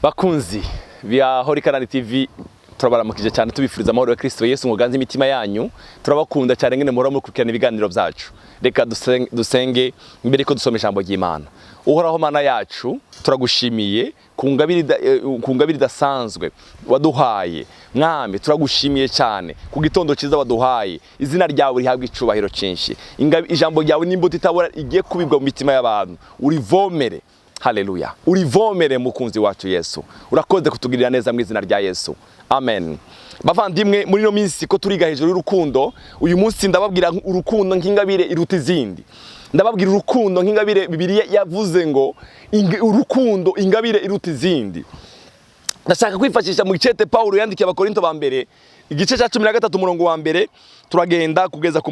bakunzi via Horikanani TV turabaramukije cyane tubifuriza amahoro ya Kristo Yesu muganze imitima yanyu turabakunda cyane ngene muhora mukurikirana ibiganiro byacu reka dusenge mbere ko dusoma ijambo ry'Imana. Uhoraho Mana yacu turagushimiye ku ngabire idasanzwe waduhaye mwami, turagushimiye cyane ku gitondo cyiza waduhaye, izina ryawe rihabwa icubahiro cyinshi, ijambo ryawe n'imbuto itabora igiye kubibwa mu mitima y'abantu, urivomere. Haleluya, urivomere mukunzi wacu Yesu, urakoze kutugirira neza mu izina rya Yesu, amen. Bavandimwe, muri no minsi ko turiga hejuru y'urukundo, uyu munsi ndababwira urukundo nk'ingabire iruta izindi. Ndababwira urukundo nk'ingabire Bibiliya yavuze ngo urukundo ingabire iruta izindi. Ndashaka kwifashisha mu gicete Paulo yandikiye abakorinto ba mbere igice cya 13 umurongo wa mbere turagenda kugeza ku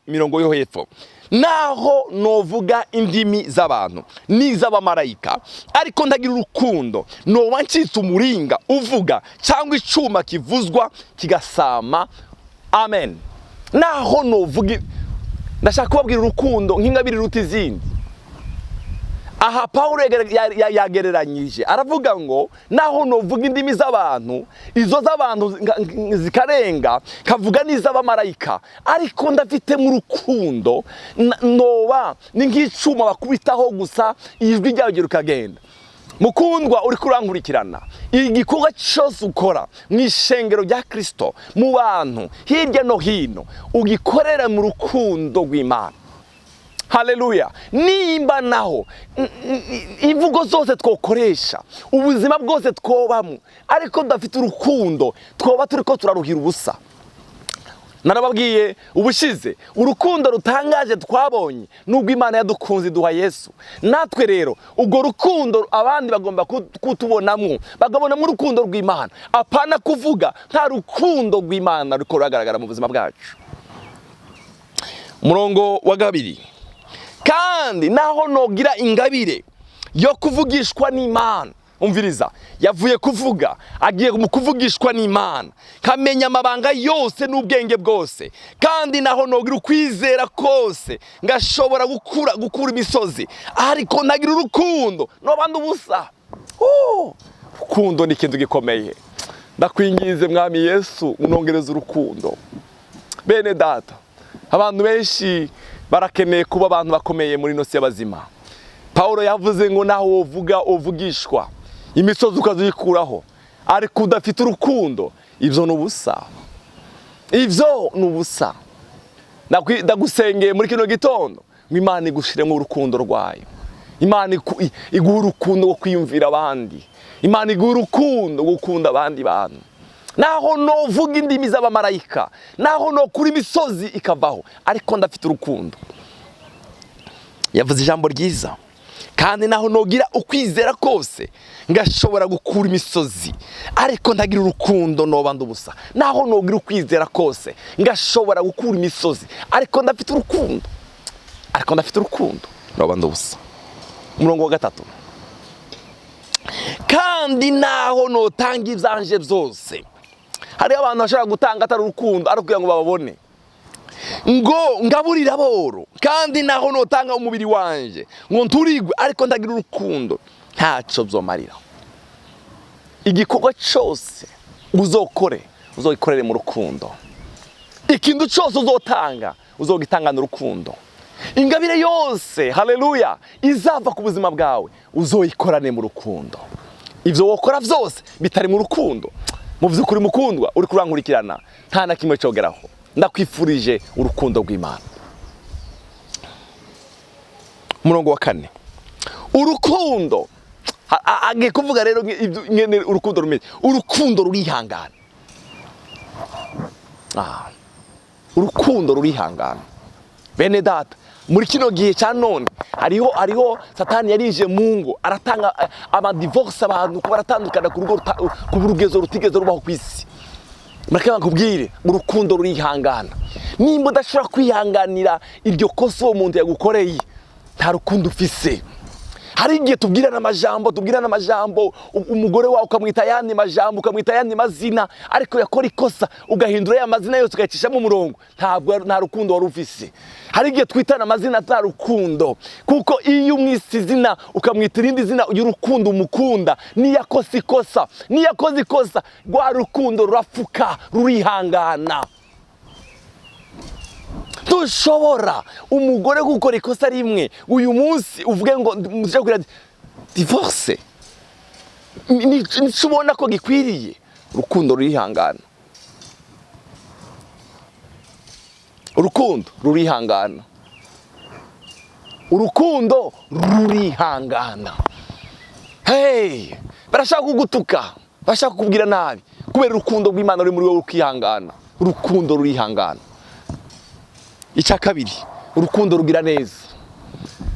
mirongo yo hepfo. Naho novuga indimi z'abantu n'iz'abamarayika ariko ndagira urukundo, noba ncitse umuringa uvuga cyangwa icuma kivuzwa kigasama. Amen. Naho novuga, ndashaka kubabwira urukundo nk'ingabire iruta izindi. Aha Paulo yagereranyije aravuga ngo naho novuga indimi z'abantu, izo z'abantu zikarenga, kavuga n'iz'abamarayika, ariko ndafite mu rukundo noba ni nk'icuma bakubitaho gusa ijwi ryawe rikagenda. Mukundwa uri kurankurikirana, igikorwa cyose ukora mu ishengero rya Kristo, mu bantu hirya no hino, ugikorera mu rukundo rw'Imana. Haleluya. Nimba naho imvugo zose twokoresha, ubuzima bwose twobamo, ariko ndafite urukundo, twoba turiko turaruhira ubusa. Narababwiye ubushize urukundo rutangaje twabonye nubwo Imana yadukunze duha Yesu. Natwe rero ubwo rukundo abandi bagomba kutubonamwo, bagabona mu rukundo rw'Imana, apana kuvuga nta rukundo rw'Imana ruko rugaragara mu buzima bwacu. Murongo wa kabiri, kandi naho nogira ingabire yo kuvugishwa n'Imana. Umviriza, yavuye kuvuga agiye mu kuvugishwa n'Imana, kamenya amabanga yose n'ubwenge bwose, kandi naho nogira ukwizera kose ngashobora gukura imisozi, ariko ntagira urukundo nobanda ubusa. Urukundo ni ikintu gikomeye. Ndakwingize mwami Yesu, unongereza urukundo. Bene data, abantu benshi barakeneye kuba abantu bakomeye muri nosi y'abazima. Paulo yavuze ngo naho wovuga uvugishwa imisozi ukazikuraho, ariko udafite urukundo, ivyo nubusa. Ivyo nubusa. Ndagusengeye muri kino gitondo ngo Imana igushire mu rukundo rwayo. Imana iguha urukundo rwo kwiyumvira abandi. Imana iguha urukundo rwo gukunda abandi bantu. Naho novuga indimi z'abamarayika, naho no kuri imisozi ikavaho, ariko ndafite urukundo. Yavuze ijambo ryiza, kandi naho nogira ukwizera kose ngashobora gukura imisozi, ariko ndagira urukundo nobanda ubusa. Naho nogira ukwizera kose ngashobora gukura imisozi, ariko ndafite urukundo, nobanda ubusa. Umurongo wa gatatu, kandi naho notanga ibyanje byose. Hari abantu bashaka gutanga atari urukundo, ari kugira ngo bababone. Ngo ngaburira aboro, kandi naho notanga umubiri wanje ngo nturigwe, ariko ndagira urukundo, ntacyo byomarira. Igikorwa cyose uzogikorere mu rukundo. Ikintu cyose uzotanga uzogitangana urukundo. Ingabire yose, haleluya, izava ku buzima bwawe uzoyikorane mu rukundo. Ivyo wokora byose bitari mu rukundo, mu by'ukuri mukundwa uri kurankurikirana, nta na kimwe cyogeraho. Ndakwifurije urukundo rw'Imana. Murongo wa kane, urukundo agiye kuvuga rero ngene urukundo rumeze. Urukundo rurihangana. Urukundo rurihangana. Bene data, muri kino gihe cya none hariho Satani yarije mu ngo, aratanga divorce abantu ko baratandukana ku rugezo rutigeze rubaho ku isi. Mareka bakubwire urukundo rurihangana. Nimba udashobora kwihanganira iryo kosa uwo muntu yagukoreye, nta rukundo ufise. hari igihe tubwirana amajambo umugore wawe ukamwita ayandi majambo, ukamwita ayandi mazina, ariko yakora ikosa ugahindura ya mazina yose ugahitishamo umurongo, nta rukundo wari ufise. Hari igihe twitana amazina nta rukundo, kuko iyo umwise izina ukamwita irindi zina y'urukundo umukunda, niyo akoze ikosa rwa rukundo rurafuka, rurihangana. Dushobora umugore gukora ikosa rimwe uyu munsi uvuge ngo muje kugira divorce, nishobona ko gikwiriye. Urukundo rurihangana, urukundo rurihangana, urukundo rurihangana. Hey, barashaka kugutuka, barashaka kukubwira nabi, kubera urukundo rw'Imana ruri muri wowe rukihangana. Urukundo rurihangana. Icya kabiri, urukundo rugira neza.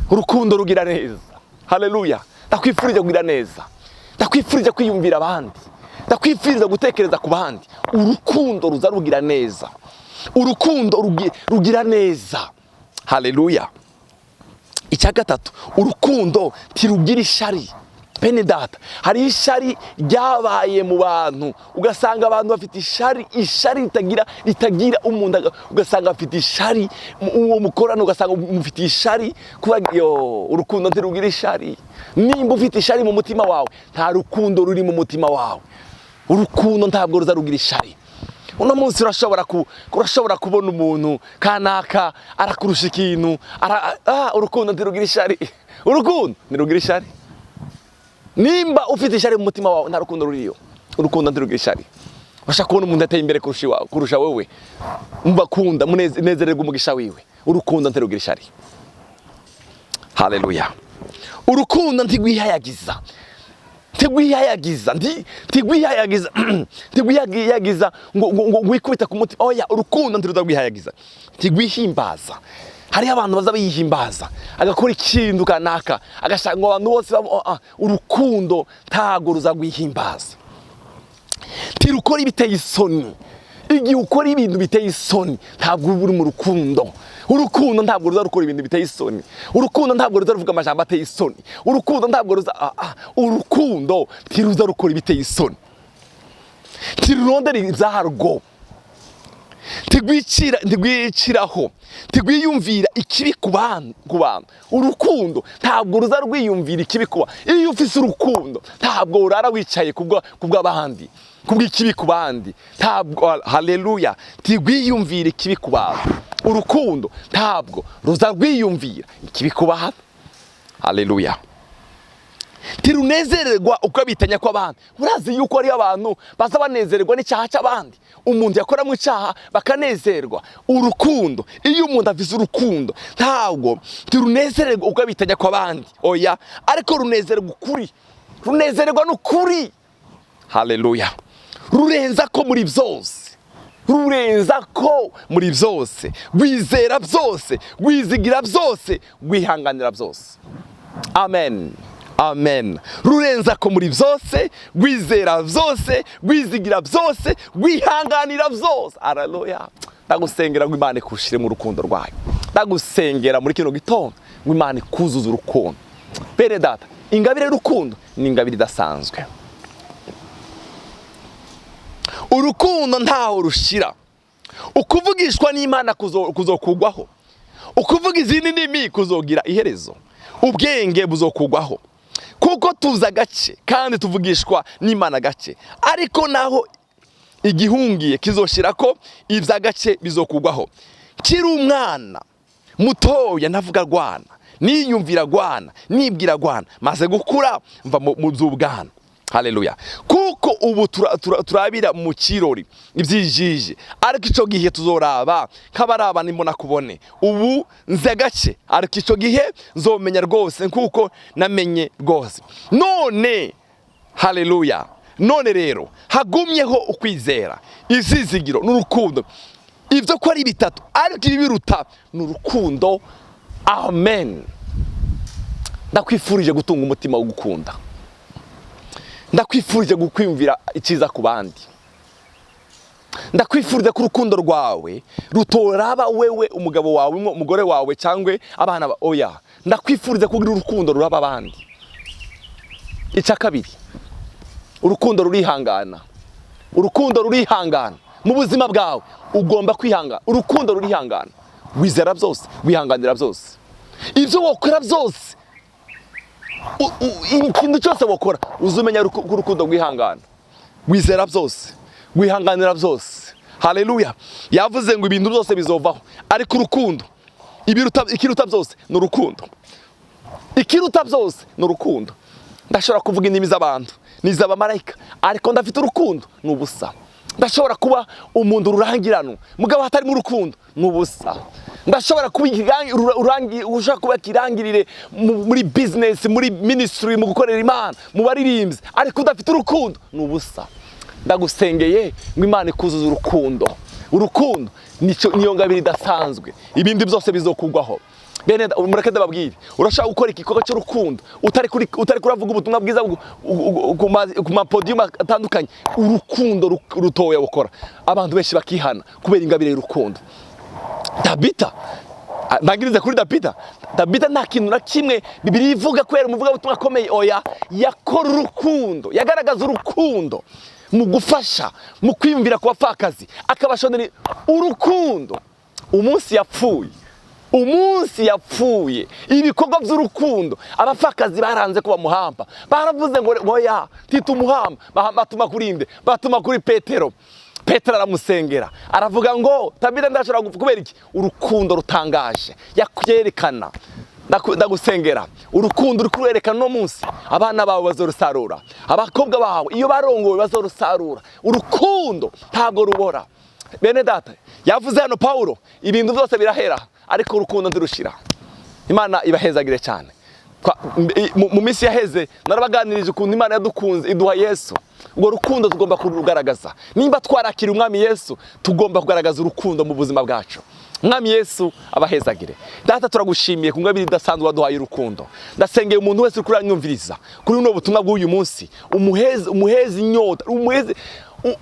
Urukundo rugira neza. Haleluya. Ndakwifuriza kugira neza, ndakwifuriza kwiyumvira abandi, ndakwifuriza gutekereza ku bandi. Urukundo ruza rugira neza, urukundo rugira neza. Haleluya. Icya gatatu, urukundo tirugira ishari. Bene data, hari ishari ryabaye mu bantu, ugasanga abantu bafite ishari ritagira umuntu, ugasanga bafite ishari, uwo mukorano ugasanga mufite ishari. Urukundo ntirugira ishari. Nimba ufite ishari mu mutima wawe, nta rukundo ruri mu mutima wawe. Urukundo ntabwo ruza rugira ishari. Uno munsi urashobora kubona umuntu kanaka arakurusha ikintu, urukundo ntirugira ishari. Urukundo ntirugira ishari. Nimba ufite ishari mu mutima wawe, nta rukundo ruriyo. Urukundo ntirugira ishari. Urashaka kubona umuntu ateye imbere kurusha wowe, mubakunda munezererwa umugisha wiwe. Urukundo ntirugira ishari. Haleluya. Urukundo ntigwihayagiza, ntigwihayagiza ngo wikubita ku mutima. Oya, urukundo ntirudagwihayagiza, ntigwihimbaza. Hari abantu baza biyihimbaza, agakora ikintu kanaka, agashaka ngo abantu bose urukundo ntago ruzagwihimbaza. Ntirukora ibiteye isoni. Igihe ukora ibintu biteye isoni, ntabwo uri mu rukundo. Urukundo ntabwo ruza rukora ibintu biteye isoni. Urukundo ntabwo ruza ruvuga amajambo ateye isoni. Urukundo ntabwo ruza urukundo ntiruza rukora ibiteye isoni. Ntirurondera izarwo, ntigwiciraho, ntigwiyumvira ikibi ku bantu. Urukundo ntabwo ruza rwiyumvira ikibi kuba. Iyo ufise urukundo ntabwo urara wicaye kubw'abandi, kubw'ikibi ku bandi. Ntabwo, haleluya, ntigwiyumvira ikibi ku bantu. Urukundo ntabwo ruza rwiyumvira ikibi ku bantu. Haleluya. Ntirunezererwa uko bitanya kw'abandi. Urazi yuko ari abantu baza banezererwa n'icyaha cy'abandi. Umuntu yakora mu cyaha bakanezerwa. Urukundo, iyo umuntu afise urukundo, ntabwo ntirunezererwa uko bitanya kw'abandi. Oya, ariko runezererwa ukuri, runezererwa n'ukuri. Haleluya. Rurenza ko muri byose, rurenza ko muri byose, rwizera byose, rwizigira byose, rwihanganira byose. Amen. Amen. Rurenza ko muri byose, rwizera byose, rwizigira byose, rwihanganira byose. Haleluya. Ndagusengera ngo Imana ikushire mu rukundo rwayo. Ndagusengera muri kino gitondo ngo Imana ikuzuza urukundo. Bene data, ingabire y'urukundo ni ingabire idasanzwe. Urukundo ntaho rushira. Ukuvugishwa n'Imana kuzokugwaho. Ukuvuga izindi ndimi kuzogira iherezo. Ubwenge buzokugwaho, kuko tuza gace kandi tuvugishwa n'Imana gace. Ariko naho igihungiye kizoshira ko ibya gace bizokugwaho. Kiri umwana mutoya ntavuga rwana, niyumvira rwana, nibwira rwana, maze gukura mva mu by'ubwana. Haleluya. Kuko ubu turabira mu kirori ibyijije, ariko ico gihe tuzoraba kabaraba nimbona kubone. Ubu nze gace, ariko ico gihe nzomenya rwose kuko namenye rwose. None, haleluya, none rero hagumyeho ukwizera, izizigiro n'urukundo. Ivyo ko ari bitatu, ariko ibiruta n'urukundo. Amen. Ndakwifurije gutunga umutima wo gukunda. Ndakwifurije gukwimvira icyiza ku bandi. Ndakwifurije ko urukundo rwawe rutoraba wewe, umugabo wawe, umugore wawe cyangwa abana. Oya, ndakwifurije kugira urukundo ruraba abandi. icya kabiri, urukundo rurihangana. Urukundo rurihangana mu buzima bwawe, ugomba kwihangana. Urukundo rurihangana, wizera byose, wihanganira byose. Ibyo wakora byose, ikintu cyose wakora, uzumenya urukundo rwihangana. Wizera byose, wihanganira byose. Haleluya. Yavuze ngo ibintu byose bizovaho, ariko urukundo, ikiruta byose ni urukundo. Ikiruta byose ni urukundo. Ndashobora kuvuga indimi z'abantu n'iz'abamarayika, ariko ndafite urukundo, ni ubusa. Ndashobora kuba umuntu rurangirano, mugabo hatarimo urukundo, ni ubusa. Ndashobora kuba ikirangirire muri business, muri ministry, mu gukorera Imana, mu baririmbyi, ariko udafite urukundo, ni ubusa. Ndagusengeye ngo Imana ikuzuze urukundo. Urukundo niyo ngabire idasanzwe, ibindi byose bizokugwaho. Bene mureke ndababwire, urashaka gukora igikorwa cy'urukundo utari kuravuga ubutumwa bwiza ku mapodium atandukanye, urukundo rutoya bukora, abantu benshi bakihana kubera ingabire y'urukundo. Dabita, mbagirize kuri Dabita nta kintu na kimwe Bibiliya ivuga kwera umuvuga ubutumwa akomeye, oya, yakora urukundo, yagaragaza urukundo mu gufasha, mu kwiyumvira ku bapfakazi, akabashonera urukundo. Umunsi yapfuye, ibikorwa by'urukundo, abapfakazi baranze ko bamuhamba, baravuze ngo oya, titumuhamba, batuma kurinde, batuma kuri Petero. Petero aramusengera, aravuga ngo Tabita ndashobora gupfa kubera iki? Urukundo rutangaje yakwerekana. Ndagusengera, urukundo uri kurerekana no munsi, abana bawe bazorusarura, abakobwa bawe iyo barongowe bazorusarura. Urukundo ntabwo rubora. Bene data, yavuze hano Paulo, ibintu byose birahera, ariko urukundo ntirushira. Imana ibahezagire cyane. Mu minsi yaheze narabaganirije ukuntu Imana yadukunze, iduha Yesu. Ubwo rukundo tugomba kurugaragaza. Nimba twarakira umwami Yesu, tugomba kugaragaza urukundo mu buzima bwacu. Umwami Yesu abahezagire. Data, turagushimiye ku ngabire idasanzwe waduhaye urukundo. Ndasengeye umuntu wese uri kuranyumviriza kuri buno butumwa bw'uyu munsi, umuhezi inyota,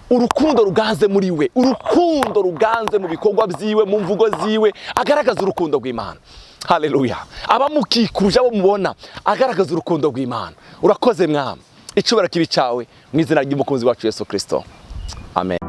urukundo ruganze muri we, urukundo ruganze mu bikorwa byiwe, mu mvugo ziwe, agaragaza urukundo rw'Imana. Haleluya. Abamukikuje, abo mubona, agaragaza urukundo rw'Imana. Urakoze Mwami, icubara kibi cyawe mu izina ry'umukunzi wacu Yesu Kristo. Amen.